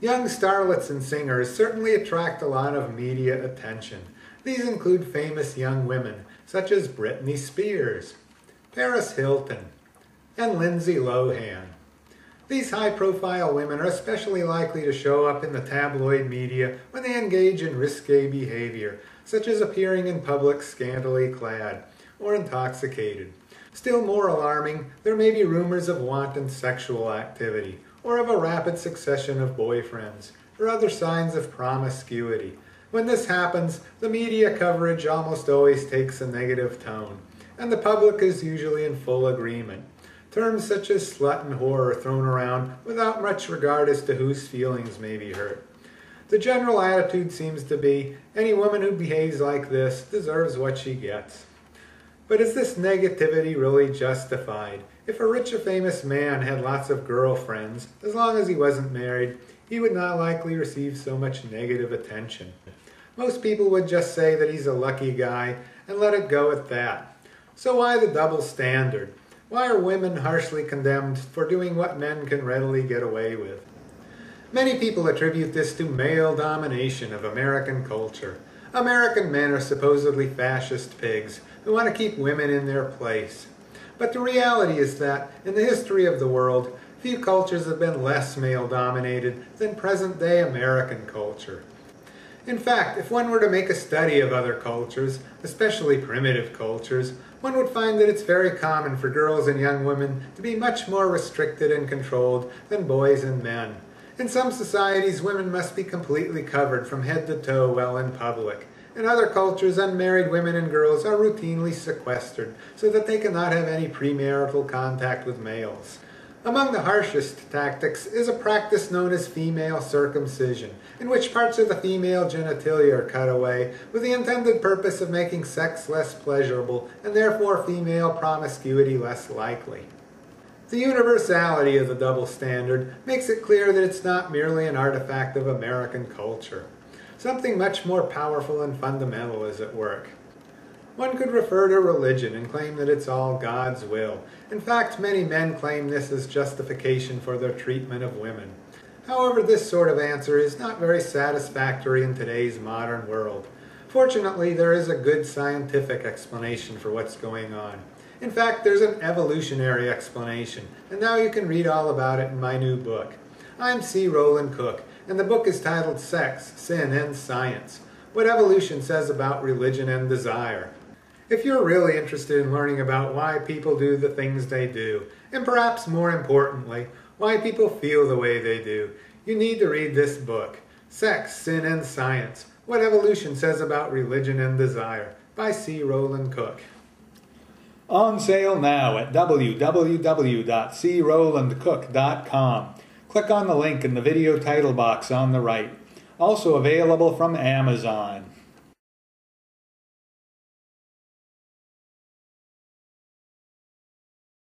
Young starlets and singers certainly attract a lot of media attention. These include famous young women such as Britney Spears, Paris Hilton, and Lindsay Lohan. These high-profile women are especially likely to show up in the tabloid media when they engage in risque behavior, such as appearing in public scantily clad or intoxicated. Still more alarming, there may be rumors of wanton sexual activity, or of a rapid succession of boyfriends, or other signs of promiscuity. When this happens, the media coverage almost always takes a negative tone, and the public is usually in full agreement. Terms such as slut and whore are thrown around without much regard as to whose feelings may be hurt. The general attitude seems to be, any woman who behaves like this deserves what she gets. But is this negativity really justified? If a rich or famous man had lots of girlfriends, as long as he wasn't married, he would not likely receive so much negative attention. Most people would just say that he's a lucky guy and let it go at that. So why the double standard? Why are women harshly condemned for doing what men can readily get away with? Many people attribute this to male domination of American culture. American men are supposedly fascist pigs who want to keep women in their place. But the reality is that, in the history of the world, few cultures have been less male-dominated than present-day American culture. In fact, if one were to make a study of other cultures, especially primitive cultures, one would find that it's very common for girls and young women to be much more restricted and controlled than boys and men. In some societies, women must be completely covered from head to toe while in public. In other cultures, unmarried women and girls are routinely sequestered so that they cannot have any premarital contact with males. Among the harshest tactics is a practice known as female circumcision, in which parts of the female genitalia are cut away with the intended purpose of making sex less pleasurable and therefore female promiscuity less likely. The universality of the double standard makes it clear that it's not merely an artifact of American culture. Something much more powerful and fundamental is at work. One could refer to religion and claim that it's all God's will. In fact, many men claim this as justification for their treatment of women. However, this sort of answer is not very satisfactory in today's modern world. Fortunately, there is a good scientific explanation for what's going on. In fact, there's an evolutionary explanation, and now you can read all about it in my new book. I'm C. Roland Cook, and the book is titled Sex, Sin, and Science: What Evolution Says About Religion and Desire. If you're really interested in learning about why people do the things they do, and perhaps more importantly, why people feel the way they do, you need to read this book, Sex, Sin, and Science: What Evolution Says About Religion and Desire, by C. Roland Cook. On sale now at www.crolandcook.com. Click on the link in the video title box on the right. Also available from Amazon.